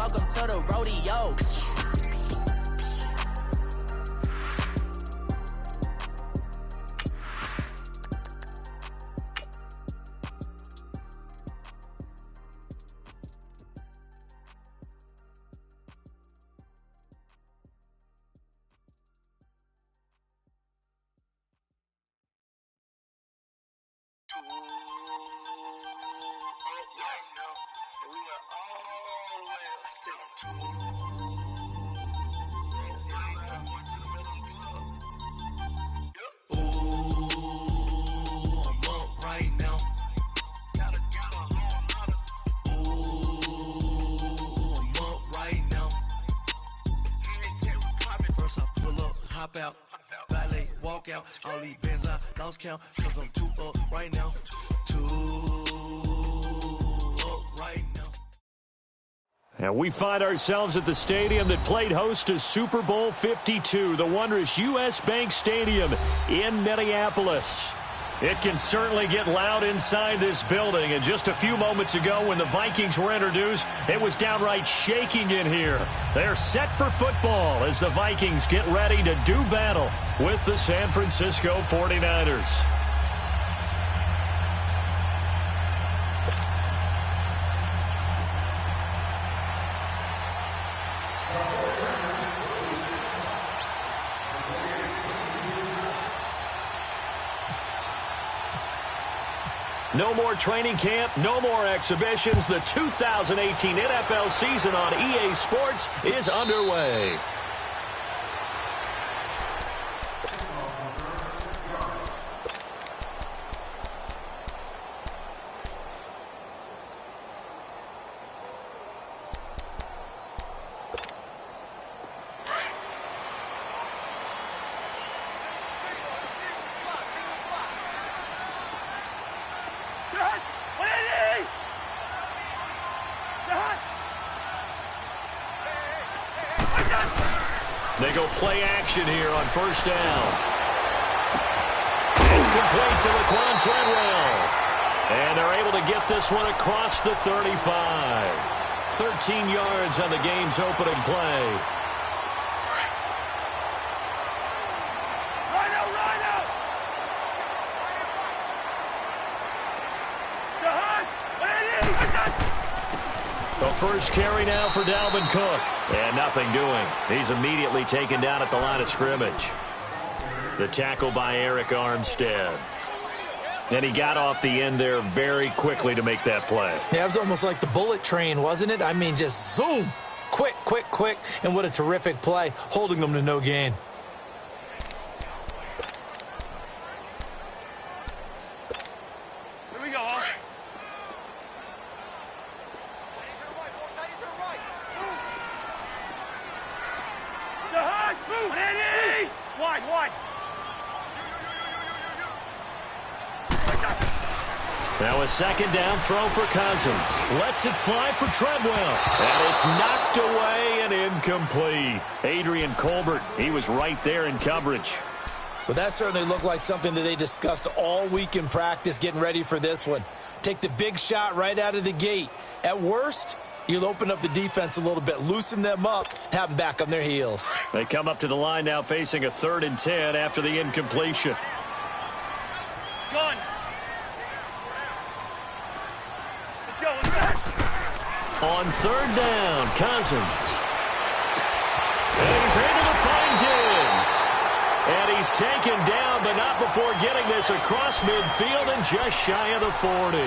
welcome to the rodeo. Out, valet, walk out, all these bins I lost count, cause I'm too up right now, And we find ourselves at the stadium that played host to Super Bowl 52, the wondrous U.S. Bank Stadium in Minneapolis. It can certainly get loud inside this building, and just a few moments ago when the Vikings were introduced, it was downright shaking in here. They're set for football as the Vikings get ready to do battle with the San Francisco 49ers. No more training camp, no more exhibitions. The 2018 NFL season on EA Sports is underway. They go play action here on first down. It's complete to Laquan Treadwell. And they're able to get this one across the 35. 13 yards on the game's opening play. The first carry now for Dalvin Cook. And nothing doing. He's immediately taken down at the line of scrimmage. The tackle by Eric Armstead. And he got off the end there very quickly to make that play. Yeah, it was almost like the bullet train, wasn't it? I mean, just zoom. Quick, quick, quick. And what a terrific play, holding them to no gain. Here we go, huh? Wide. Now a second down throw for Cousins. Lets it fly for Treadwell. And it's knocked away and incomplete. Adrian Colbert, he was right there in coverage. Well, that certainly looked like something that they discussed all week in practice getting ready for this one. Take the big shot right out of the gate. At worst, you'll open up the defense a little bit, loosen them up, have them back on their heels. They come up to the line now facing a 3rd and 10 after the incompletion. Gun. On 3rd down, Cousins. And he's able to find Diggs. And he's taken down, but not before getting this across midfield and just shy of the 40.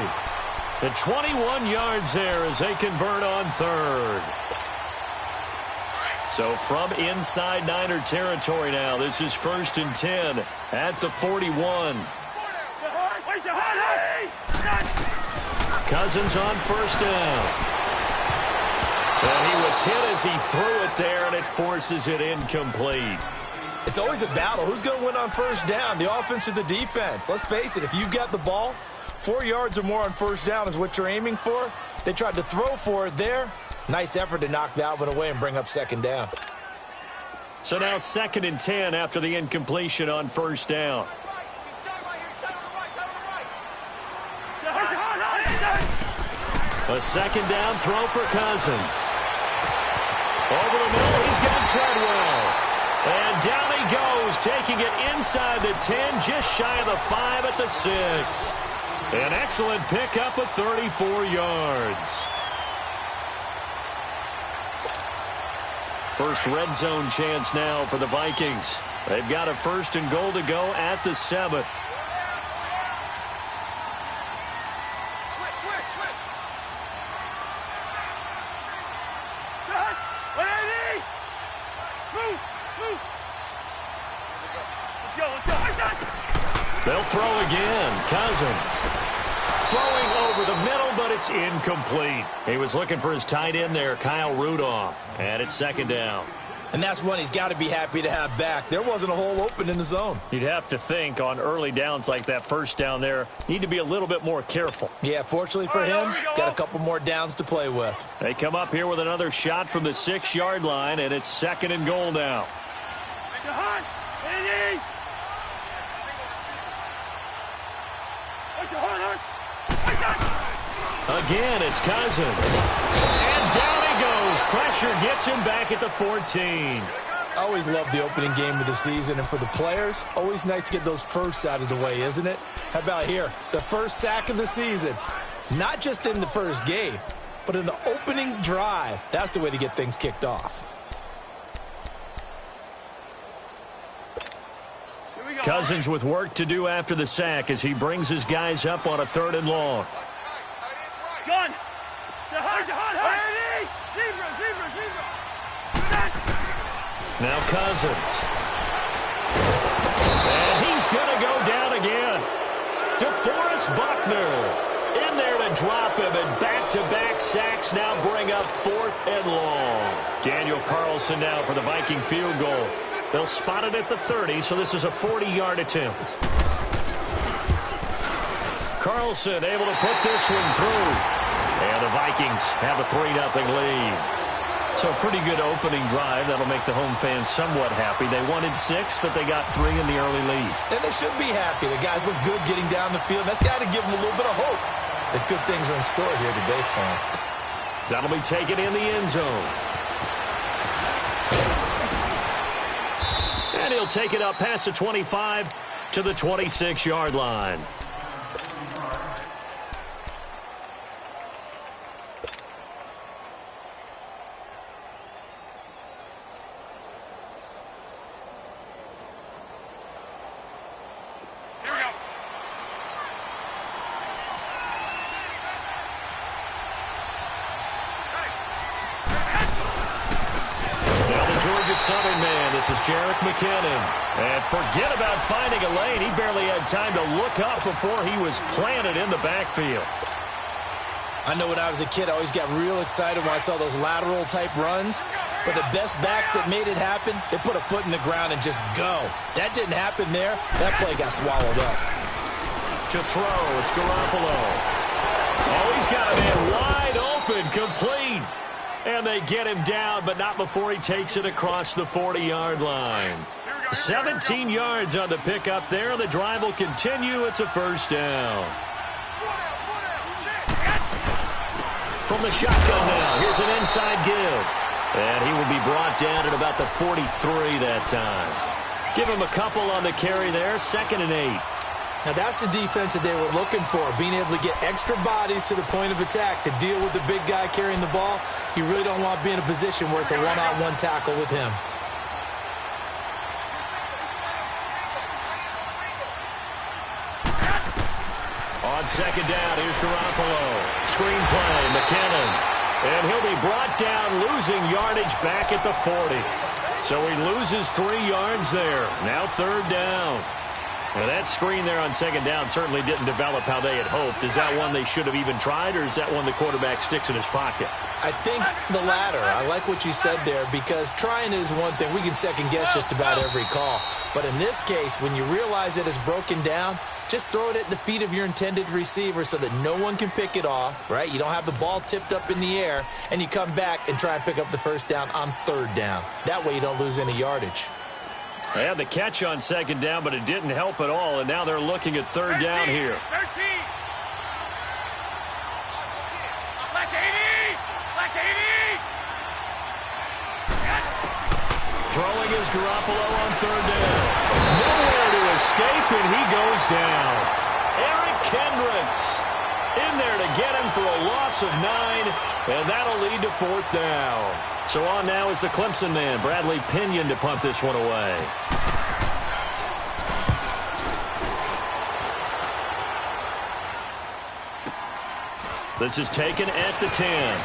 And 21 yards there as they convert on 3rd. So from inside Niner territory now, this is 1st and 10 at the 41. Cousins on 1st down. And he was hit as he threw it there, and it forces it incomplete. It's always a battle. Who's going to win on 1st down, the offense or the defense? Let's face it, if you've got the ball, 4 yards or more on 1st down is what you're aiming for. They tried to throw for it there. Nice effort to knock that one away and bring up 2nd down. So now 2nd and 10 after the incompletion on 1st down. A 2nd down throw for Cousins. Over the middle, he's got Treadwell. And down he goes, taking it inside the 10, just shy of the 5 at the 6. An excellent pickup of 34 yards. First red zone chance now for the Vikings. They've got a 1st and goal to go at the 7. They'll throw again. Cousins throwing over the middle, but it's incomplete. He was looking for his tight end there, Kyle Rudolph, and it's 2nd down. And that's one he's got to be happy to have back. There wasn't a hole open in the zone. You'd have to think on early downs like that 1st down there, need to be a little bit more careful. Yeah, fortunately for him, got a couple more downs to play with. They come up here with another shot from the 6-yard line, and it's 2nd and goal now. Again, it's Cousins. And down he goes. Pressure gets him back at the 14. I always love the opening game of the season, and for the players, always nice to get those firsts out of the way, isn't it? How about here? The first sack of the season. Not just in the first game, but in the opening drive. That's the way to get things kicked off. Cousins with work to do after the sack as he brings his guys up on a 3rd and long. Gun! Now Cousins. And he's going to go down again. DeForest Buckner in there to drop him, and back-to-back sacks now bring up 4th and long. Daniel Carlson now for the Viking field goal. They'll spot it at the 30, so this is a 40-yard attempt. Carlson able to put this one through. And the Vikings have a 3-0 lead. So a pretty good opening drive. That'll make the home fans somewhat happy. They wanted 6, but they got 3 in the early lead. And they should be happy. The guys look good getting down the field. That's got to give them a little bit of hope that good things are in store here today for them. That'll be taken in the end zone. And he'll take it up past the 25 to the 26-yard line. Southern man, this is Jerick McKinnon. And forget about finding a lane. He barely had time to look up before he was planted in the backfield. I know when I was a kid, I always got real excited when I saw those lateral-type runs. But the best backs that made it happen, they put a foot in the ground and just go. That didn't happen there. That play got swallowed up. To throw, it's Garoppolo. Oh, he's got a man wide open, complete. And they get him down, but not before he takes it across the 40-yard line. 17 yards on the pickup there. The drive will continue. It's a first down. From the shotgun now, here's an inside give. And he will be brought down at about the 43 that time. Give him a couple on the carry there, 2nd and 8. Now that's the defense that they were looking for, being able to get extra bodies to the point of attack to deal with the big guy carrying the ball. You really don't want to be in a position where it's a one-on-one tackle with him. On 2nd down, here's Garoppolo. Screen play, McKinnon. And he'll be brought down, losing yardage back at the 40. So he loses 3 yards there. Now 3rd down. Now that screen there on 2nd down certainly didn't develop how they had hoped. Is that one they should have even tried, or is that one the quarterback sticks in his pocket? I think the latter. I like what you said there, because trying is one thing. We can second-guess just about every call. But in this case, when you realize it is broken down, just throw it at the feet of your intended receiver so that no one can pick it off, right? You don't have the ball tipped up in the air, and you come back and try and pick up the first down on 3rd down. That way you don't lose any yardage. They had the catch on 2nd down, but it didn't help at all, and now they're looking at 3rd down here. 13. Black 80. Black 80. Throwing is Garoppolo on third down. Nowhere to escape, and he goes down. Eric Kendricks in there to get him for a loss of 9, and that'll lead to fourth down. So on now is the Clemson man, Bradley Pinion, to punt this one away. This is taken at the 10.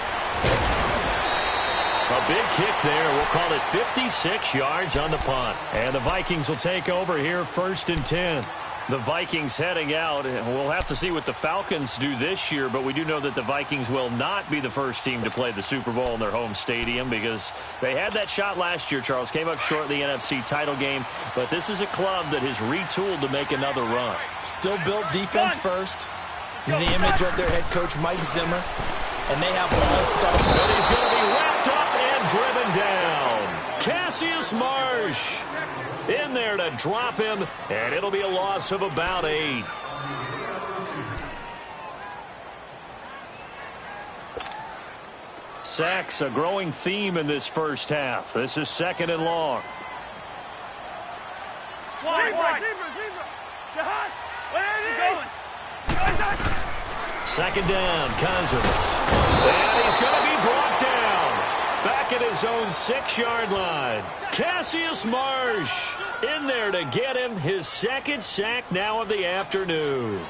A big kick there. We'll call it 56 yards on the punt. And the Vikings will take over here, 1st and 10. The Vikings heading out. We'll have to see what the Falcons do this year, but we do know that the Vikings will not be the first team to play the Super Bowl in their home stadium because they had that shot last year, Charles. Came up short in the NFC title game, but this is a club that has retooled to make another run. Still built defense first. In the image of their head coach, Mike Zimmer. And they have all-star. But he's going to be wrapped up and driven down. Cassius Marsh in there to drop him, and it'll be a loss of about 8. Sacks, a growing theme in this first half. This is 2nd and long. Second down, Cousins. And he's going to be brought down. Back at his own 6-yard line. Cassius Marsh in there to get him his 2nd sack now of the afternoon.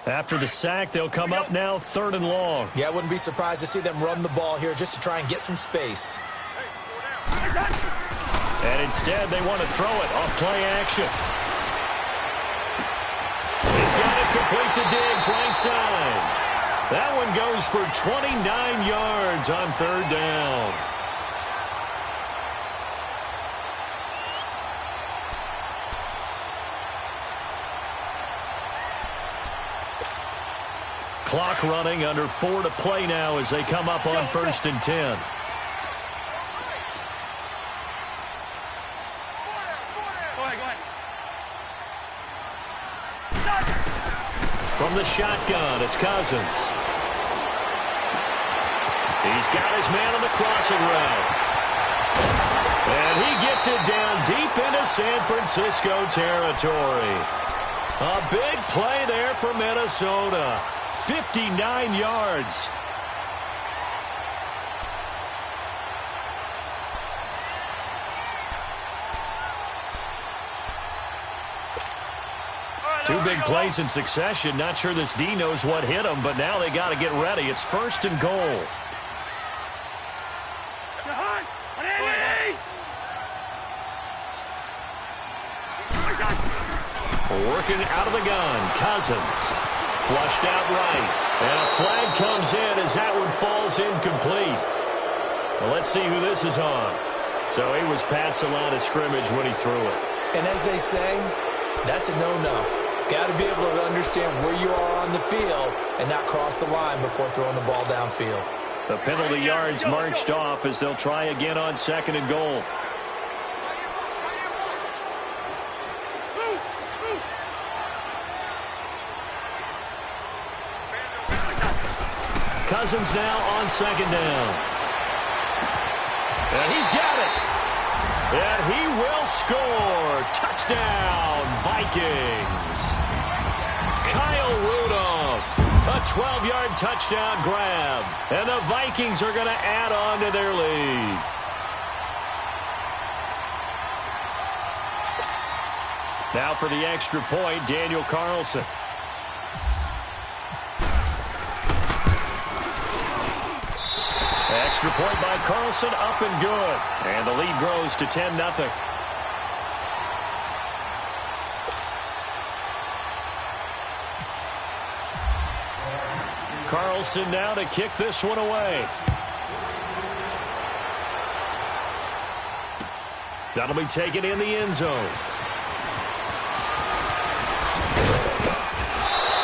After the sack, they'll come up now 3rd and long. Yeah, I wouldn't be surprised to see them run the ball here just to try and get some space. And instead, they want to throw it off play action. He's got it complete to Diggs, right side. That one goes for 29 yards on 3rd down. Clock running, under 4 to play now as they come up on 1st and 10. From the shotgun, it's Cousins. He's got his man on the crossing route. And he gets it down deep into San Francisco territory. A big play there for Minnesota. 59 yards. Two big plays in succession. Not sure this D knows what hit him, but now they got to get ready. It's 1st and goal. Working out of the gun, Cousins. Flushed out right. And a flag comes in as that one falls incomplete. Well, let's see who this is on. So he was past the line of scrimmage when he threw it. And as they say, that's a no-no. Got to be able to understand where you are on the field and not cross the line before throwing the ball downfield. The penalty yards marched off as they'll try again on 2nd and goal. Cousins now on 2nd down. And he's got it. And he will score. Touchdown, Vikings. Kyle Rudolph, a 12-yard touchdown grab. And the Vikings are going to add on to their lead. Now for the extra point, Daniel Carlson. Extra point by Carlson, up and good. And the lead grows to 10-0. Carlson now to kick this one away. That'll be taken in the end zone.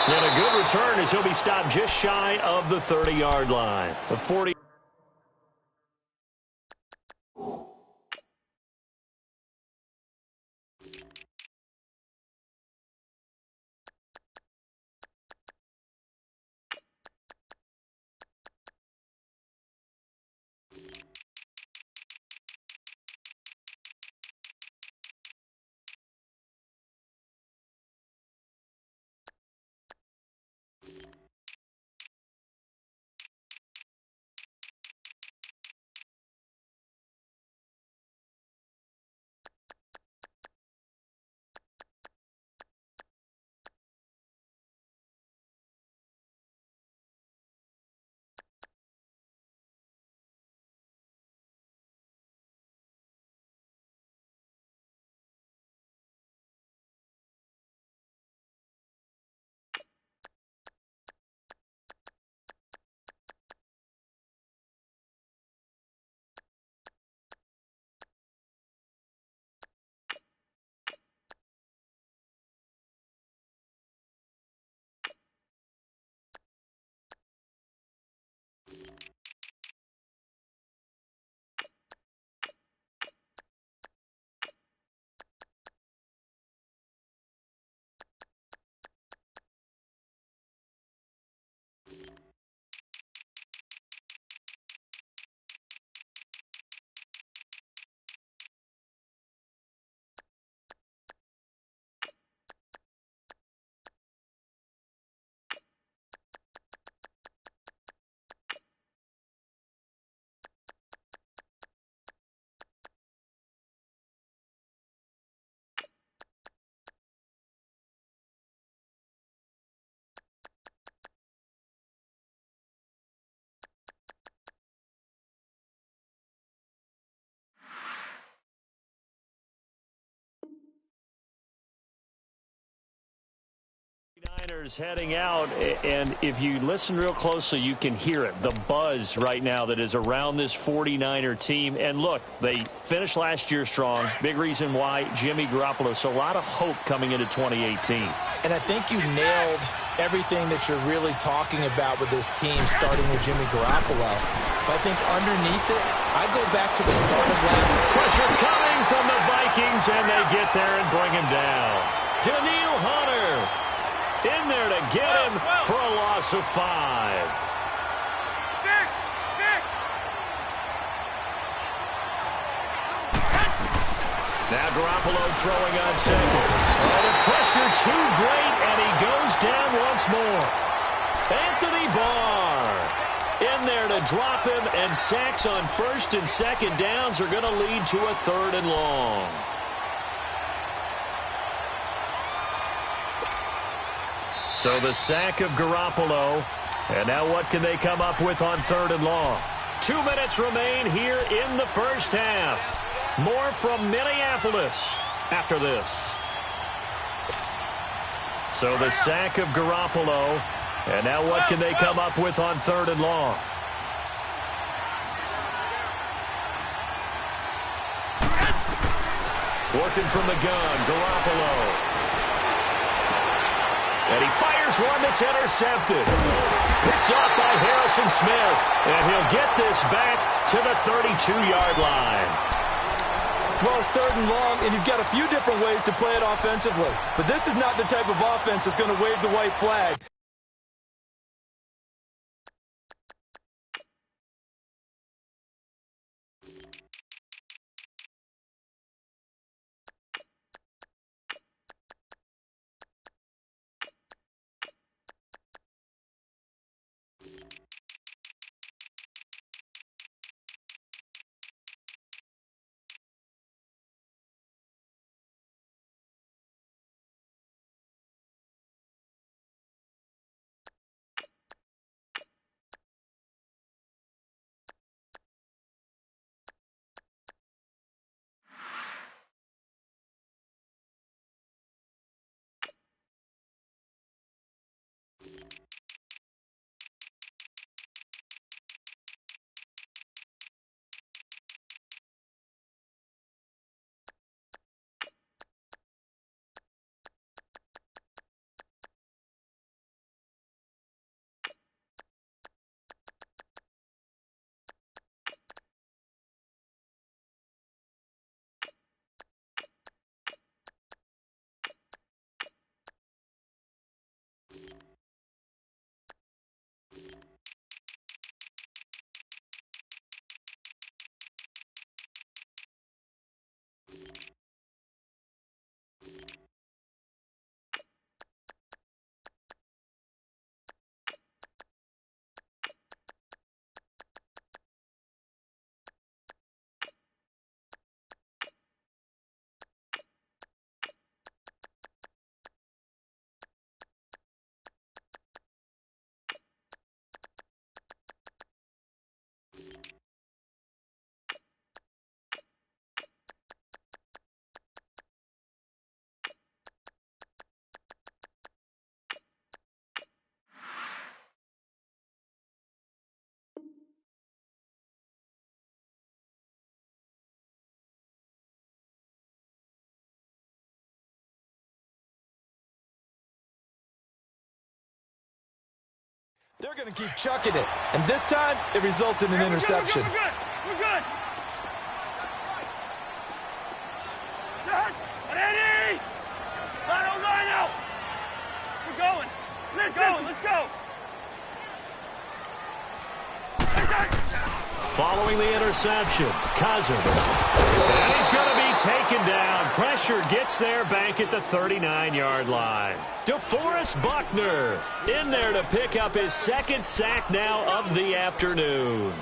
And a good return as he'll be stopped just shy of the 30-yard line. The 40. 49ers heading out, and if you listen real closely, you can hear it, the buzz right now that is around this 49er team. And look, they finished last year strong. Big reason why, Jimmy Garoppolo. So a lot of hope coming into 2018. And I think you nailed everything that you're really talking about with this team, starting with Jimmy Garoppolo. But I think underneath it, I go back to the start of last. Pressure coming from the Vikings, and they get there and bring him down. Daniil Hunter in there to get him for a loss of 5. 6. Now Garoppolo throwing on second. Oh, the pressure too great, and he goes down once more. Anthony Barr in there to drop him, and sacks on first and second downs are going to lead to a 3rd and long. So the sack of Garoppolo, and now what can they come up with on 3rd and long? 2 minutes remain here in the first half. More from Minneapolis after this. So the sack of Garoppolo, and now what can they come up with on 3rd and long? Working from the gun, Garoppolo. And he fires one that's intercepted. Picked off by Harrison Smith. And he'll get this back to the 32-yard line. Well, it's 3rd and long, and you've got a few different ways to play it offensively. But this is not the type of offense that's going to wave the white flag. They're going to keep chucking it. And this time, it results in an interception. We're good. Ready? Rhino. We're going. Let's go. Following the interception, Cousins. And he's going to be taken down. Pressure gets there back at the 39-yard line. DeForest Buckner in there to pick up his 2nd sack now of the afternoon.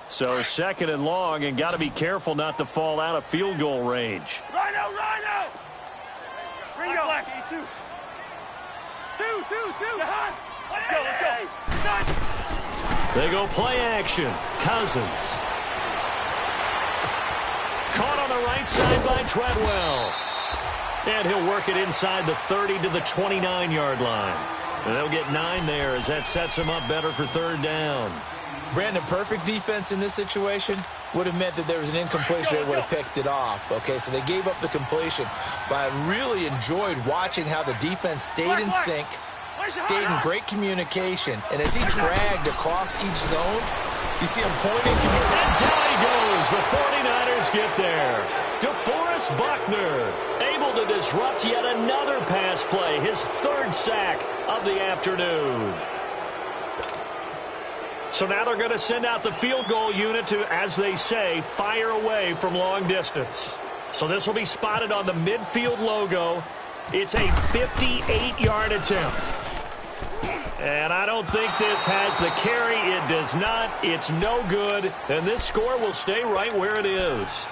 So 2nd and long, and got to be careful not to fall out of field goal range. Rhino. Ringo. Black, 2. 2. Let's go. They go play action. Cousins the right side by Treadwell. And he'll work it inside the 30 to the 29-yard line. And they'll get 9 there as that sets him up better for third down. Brandon, perfect defense in this situation would have meant that there was an incompletion. They would have picked it off. Okay, so they gave up the completion. But I really enjoyed watching how the defense stayed in sync, stayed in great communication. And as he dragged across each zone, you see him pointing. And down he goes. The 49ers get there. DeForest Buckner able to disrupt yet another pass play. His third sack of the afternoon. So now they're going to send out the field goal unit to, as they say, fire away from long distance. So this will be spotted on the midfield logo. It's a 58-yard attempt. And I don't think this has the carry. It does not. It's no good. And this score will stay right where it is.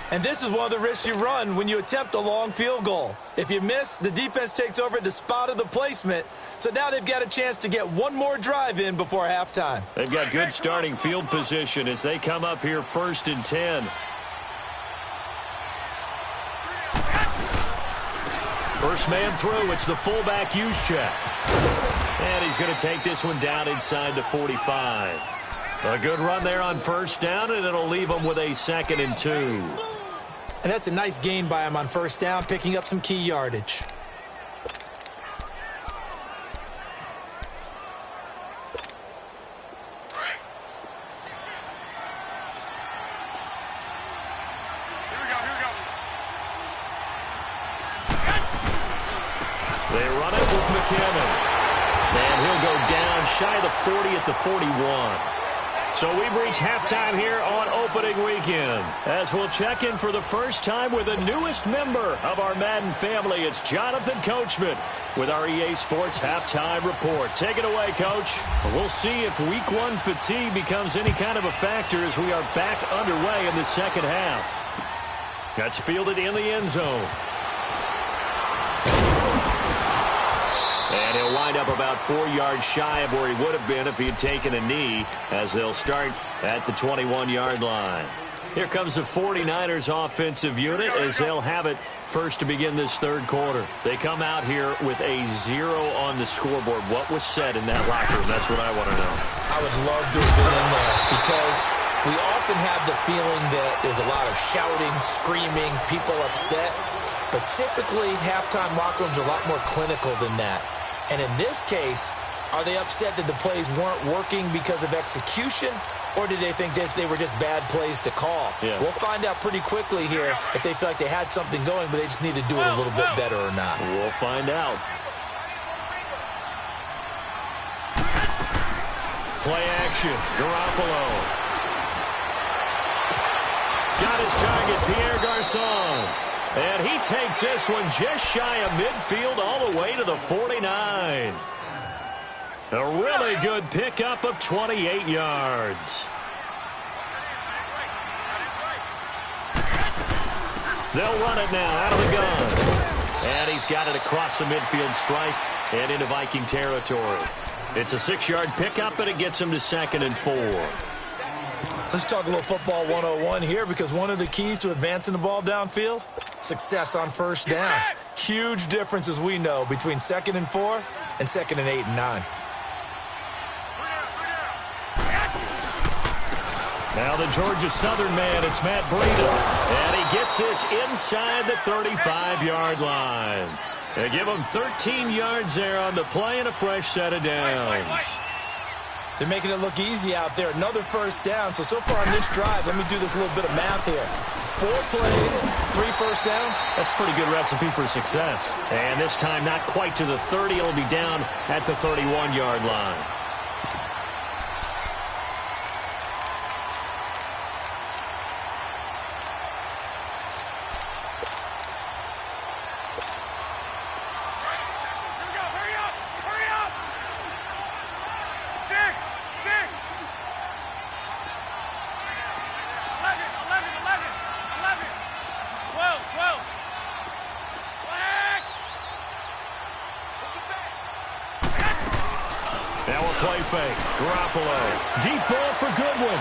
And this is one of the risks you run when you attempt a long field goal. If you miss, the defense takes over at the spot of the placement. So now they've got a chance to get one more drive in before halftime. They've got good starting field position as they come up here 1st and 10. First man through, it's the fullback Juszczyk. And he's going to take this one down inside the 45. A good run there on first down, and it'll leave him with a 2nd and 2. And that's a nice gain by him on first down, picking up some key yardage. They run it with McKinnon. And he'll go down shy of the 40 at the 41. So we've reached halftime here on opening weekend. As we'll check in for the first time with the newest member of our Madden family, it's Jonathan Coachman with our EA Sports Halftime Report. Take it away, Coach. We'll see if Week 1 fatigue becomes any kind of a factor as we are back underway in the second half. That's fielded in the end zone. And he'll wind up about 4 yards shy of where he would have been if he had taken a knee, as they'll start at the 21-yard line. Here comes the 49ers offensive unit as they'll have it first to begin this third quarter. They come out here with a 0 on the scoreboard. What was said in that locker room? That's what I want to know. I would love to have been in there because we often have the feeling that there's a lot of shouting, screaming, people upset. But typically, halftime locker rooms are a lot more clinical than that. And in this case, are they upset that the plays weren't working because of execution, or did they think they were just bad plays to call? Yeah. We'll find out pretty quickly here if they feel like they had something going, but they just need to do it a little bit better or not. We'll find out. Play action. Garoppolo. Got his target, Pierre Garçon. And he takes this one just shy of midfield all the way to the 49. A really good pickup of 28 yards. They'll run it now out of the gun. And he's got it across the midfield stripe and into Viking territory. It's a 6-yard pickup, and it gets him to 2nd and 4. Let's talk a little football 101 here, because one of the keys to advancing the ball downfield, success on first down. Huge difference, as we know, between 2nd and 4 and 2nd and 8 and 9. Now the Georgia Southern man, it's Matt Breida. And he gets this inside the 35-yard line. They give him 13 yards there on the play and a fresh set of downs. They're making it look easy out there. Another first down. So far on this drive, let me do this little bit of math here. 4 plays, 3 first downs. That's a pretty good recipe for success. And this time not quite to the 30. It'll be down at the 31-yard line. Fake. Garoppolo. Deep ball for Goodwin.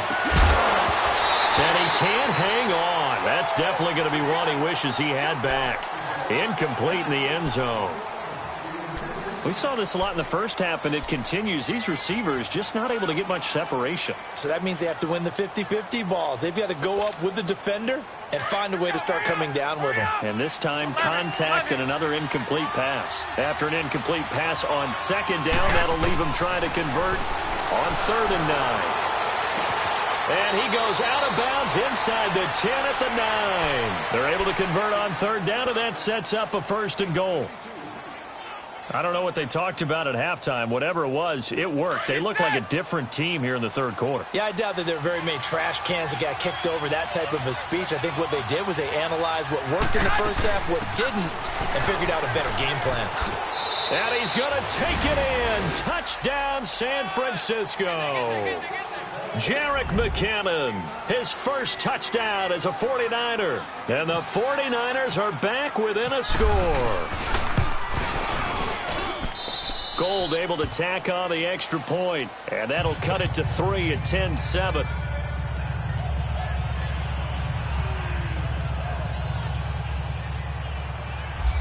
And he can't hang on. That's That's definitely going to be one he wishes he had back. Incomplete in the end zone. We saw this a lot in the first half, and it continues. These receivers just not able to get much separation. So that means they have to win the 50-50 balls. They've got to go up with the defender and find a way to start coming down with them. And this time, contact and another incomplete pass. After an incomplete pass on second down, that'll leave him trying to convert on 3rd and 9. And he goes out of bounds inside the 10 at the 9. They're able to convert on 3rd down, and that sets up a 1st and goal. I don't know what they talked about at halftime. Whatever it was, it worked. They look like a different team here in the 3rd quarter. Yeah, I doubt that there are very many trash cans that got kicked over, that type of a speech. I think what they did was they analyzed what worked in the first half, what didn't, and figured out a better game plan. And he's going to take it in. Touchdown, San Francisco. Jerick McKinnon, his first touchdown as a 49er. And the 49ers are back within a score. Gold able to tack on the extra point, and that'll cut it to 3 at 10-7.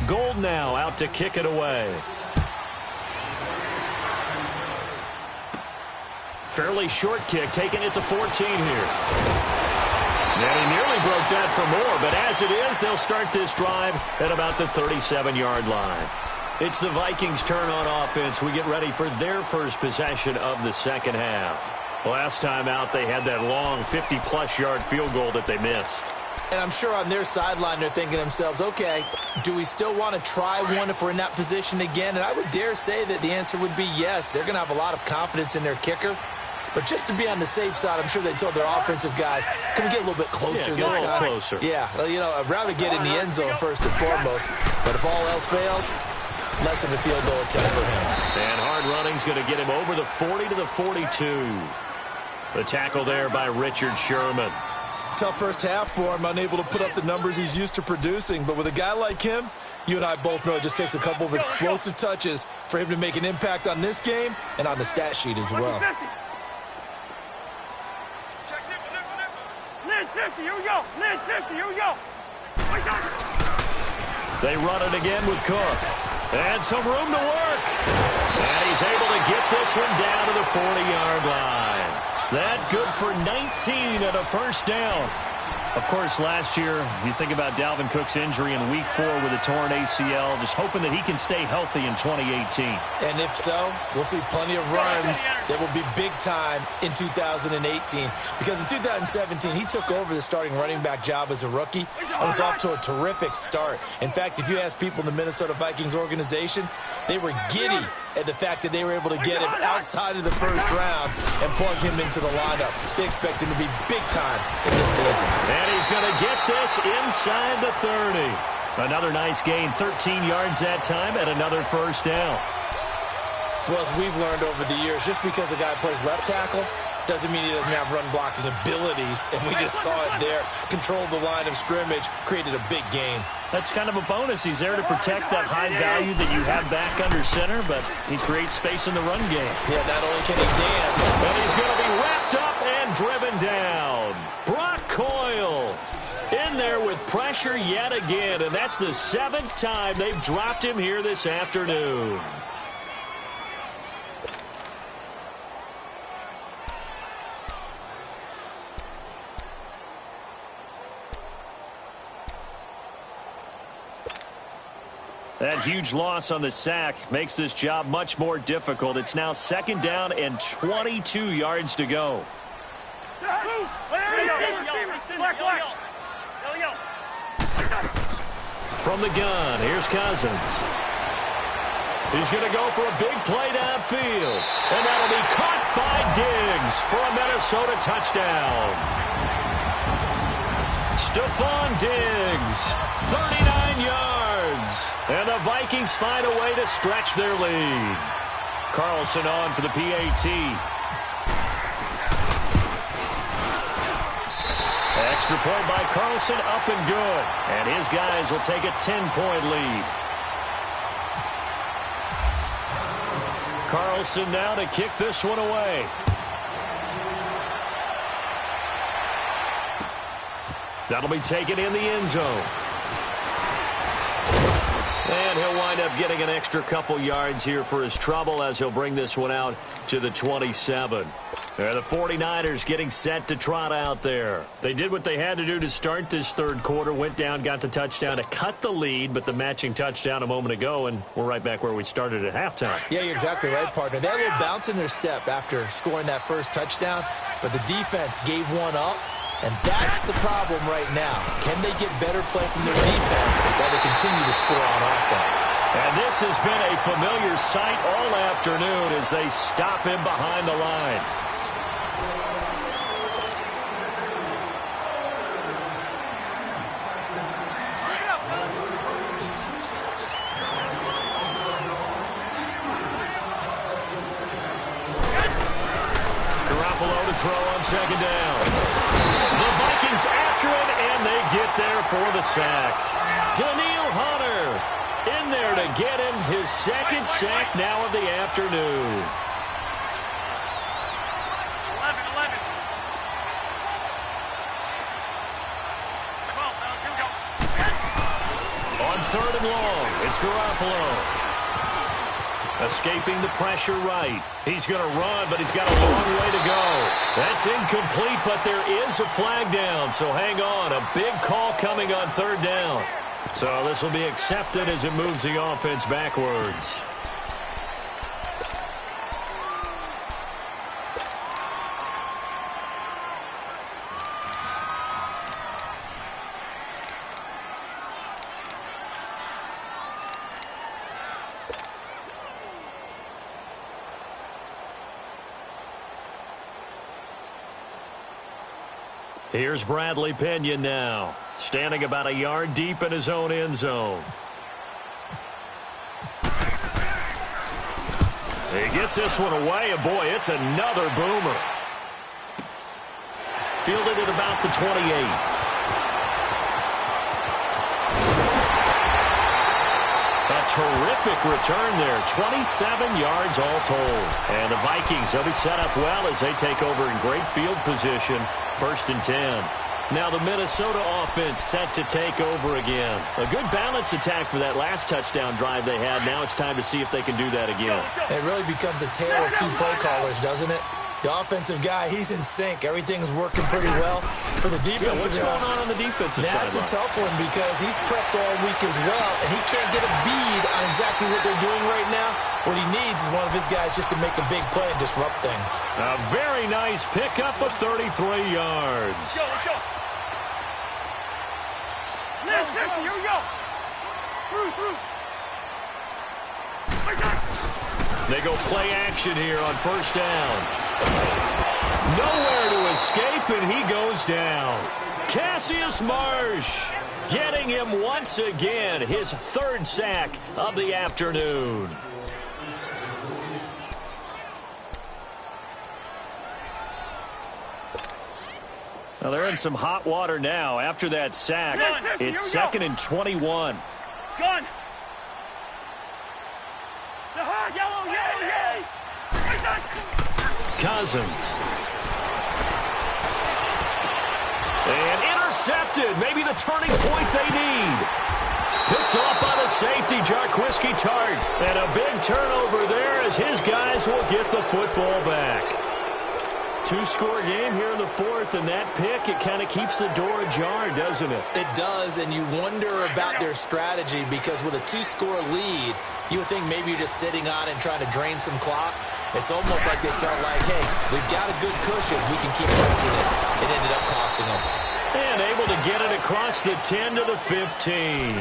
Gold now out to kick it away. Fairly short kick, taking it to 14 here. And he nearly broke that for more, but as it is, they'll start this drive at about the 37-yard line. It's the Vikings' turn on offense. We get ready for their first possession of the second half. Last time out, they had that long 50-plus yard field goal that they missed. And I'm sure on their sideline, they're thinking to themselves, okay, do we still want to try one if we're in that position again? And I would dare say that the answer would be yes. They're going to have a lot of confidence in their kicker. But just to be on the safe side, I'm sure they told their offensive guys, can we get a little bit closer this time? Closer. Yeah, well, you know, I'd rather get in the end zone first and foremost. But if all else fails, less of a field goal attempt for him. And hard running's going to get him over the 40 to the 42. The tackle there by Richard Sherman. Tough first half for him, unable to put up the numbers he's used to producing. But with a guy like him, you and I both know it just takes a couple of explosive touches for him to make an impact on this game and on the stat sheet as well. Lynch 50, here we go. Lynch 50, here we go. They run it again with Cook. And some room to work. And he's able to get this one down to the 40-yard line. That good for 19 and a first down. Of course, last year, you think about Dalvin Cook's injury in Week 4 with a torn ACL, just hoping that he can stay healthy in 2018. And if so, we'll see plenty of runs that will be big time in 2018. Because in 2017, he took over the starting running back job as a rookie and was off to a terrific start. In fact, if you ask people in the Minnesota Vikings organization, they were giddy at the fact that they were able to get him outside of the first round and plug him into the lineup. They expect him to be big time in this season. And he's going to get this inside the 30. Another nice gain, 13 yards that time, and another first down. Well, as we've learned over the years, just because a guy plays left tackle doesn't mean he doesn't have run-blocking abilities, and we just saw it there. Controlled the line of scrimmage, created a big gain. That's kind of a bonus. He's there to protect that high value that you have back under center, but he creates space in the run game. Yeah, not only can he dance, but he's going to be wrapped up and driven down. Brock Coyle in there with pressure yet again, and that's the 7th time they've dropped him here this afternoon. That huge loss on the sack makes this job much more difficult. It's now 2nd down and 22 yards to go. From the gun, here's Cousins. He's going to go for a big play downfield. And that'll be caught by Diggs for a Minnesota touchdown. Stephon Diggs, 39 yards. And the Vikings find a way to stretch their lead. Carlson on for the PAT. Extra point by Carlson, up and good. And his guys will take a 10-point lead. Carlson now to kick this one away. That'll be taken in the end zone. And he'll wind up getting an extra couple yards here for his trouble as he'll bring this one out to the 27. The 49ers getting set to trot out there. They did what they had to do to start this third quarter, went down, got the touchdown to cut the lead, but the matching touchdown a moment ago, and we're right back where we started at halftime. Yeah, you're exactly right, partner. They had a little bounce in their step after scoring that first touchdown, but the defense gave one up, and that's the problem right now. Can they get better play from their defense while they continue to score on offense? And this has been a familiar sight all afternoon as they stop him behind the line. Throw on second down. The Vikings after him, and they get there for the sack. Daniil Hunter in there to get him his second sack now of the afternoon. 11. Come on, fellas, here we go. On third and long, it's Garoppolo. Escaping the pressure right. He's going to run, but he's got a long way to go. That's incomplete, but there is a flag down, so hang on. A big call coming on third down. So this will be accepted as it moves the offense backwards. Here's Bradley Pinion now, standing about a yard deep in his own end zone. He gets this one away, and boy, it's another boomer. Fielded at about the 28. A terrific return there, 27 yards all told. And the Vikings, they'll be set up well as they take over in great field position. 1st and 10. Now the Minnesota offense set to take over again. A good balance attack for that last touchdown drive they had. Now it's time to see if they can do that again. It really becomes a tale of two play callers, doesn't it? The offensive guy, he's in sync. Everything's working pretty well. For the defensive guy, what's going on the defensive side? That's a tough one because he's prepped all week as well, and he can't get a bead on exactly what they're doing right now. What he needs is one of his guys just to make a big play and disrupt things. A very nice pickup of 33 yards. Let's go. Lift, here we go. Through. They go play action here on first down. Nowhere to escape, and he goes down. Cassius Marsh getting him once again, his third sack of the afternoon. Well, they're in some hot water now. After that sack, it's 2nd and 21. Gun. Yellow. Cousins. And intercepted. Maybe the turning point they need. Picked off by the safety, Jarquiski Tart. And a big turnover there as his guys will get the football back. Two-score game here in the fourth, and that pick, it kind of keeps the door ajar, doesn't it? It does, and you wonder about their strategy because with a two-score lead, you would think maybe you're just sitting on and trying to drain some clock. It's almost like they felt like, hey, we've got a good cushion. We can keep pressing it. It ended up costing them. And able to get it across the 10 to the 15.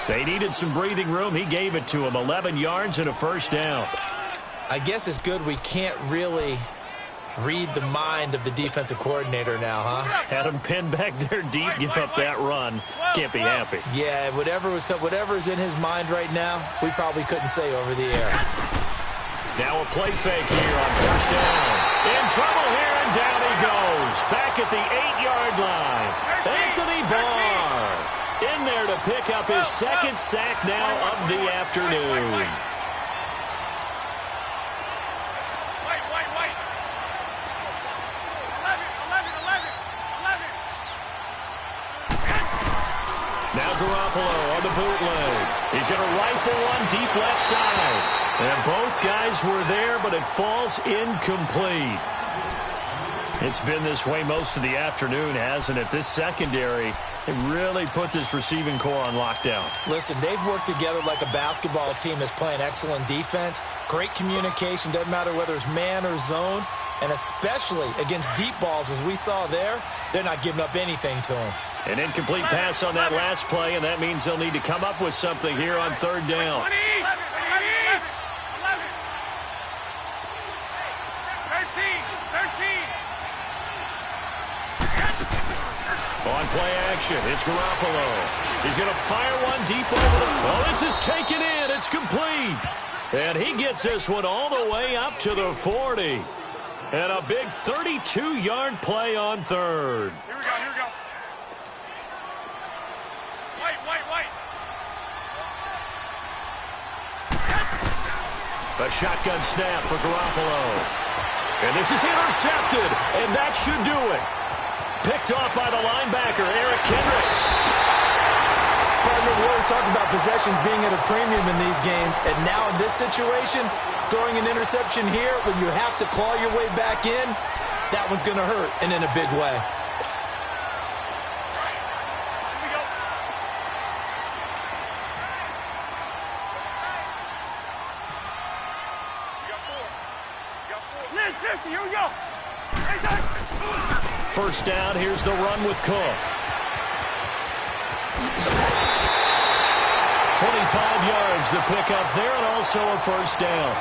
They needed some breathing room. He gave it to them. 11 yards and a first down. I guess it's good we can't really read the mind of the defensive coordinator now, huh? Had him pinned back there deep, give up that run. Can't be happy. Yeah, whatever's in his mind right now, we probably couldn't say over the air. Now a play fake here on first down. In trouble here, and down he goes. Back at the 8-yard line. Anthony Barr in there to pick up his second sack now of the afternoon. Now Garoppolo on the bootleg. He's going to rifle one deep left side. And both guys were there, but it falls incomplete. It's been this way most of the afternoon, hasn't it? This secondary, they really put this receiving core on lockdown. Listen, they've worked together like a basketball team that's playing excellent defense. Great communication, doesn't matter whether it's man or zone. And especially against deep balls, as we saw there, they're not giving up anything to them. An incomplete pass on that last play, and that means they'll need to come up with something here on third down. 13. 13. On play action, it's Garoppolo. He's going to fire one deep over the... Oh, this is taken in. It's complete. And he gets this one all the way up to the 40. And a big 32-yard play on third. Here we go. White. A shotgun snap for Garoppolo. And this is intercepted, and that should do it. Picked off by the linebacker, Eric Kendricks. Partner, we always talk about possessions being at a premium in these games, and now in this situation, throwing an interception here when you have to claw your way back in, that one's going to hurt, and in a big way. Here we go. First down, here's the run with Cook. 25 yards to pick up there, and also a first down.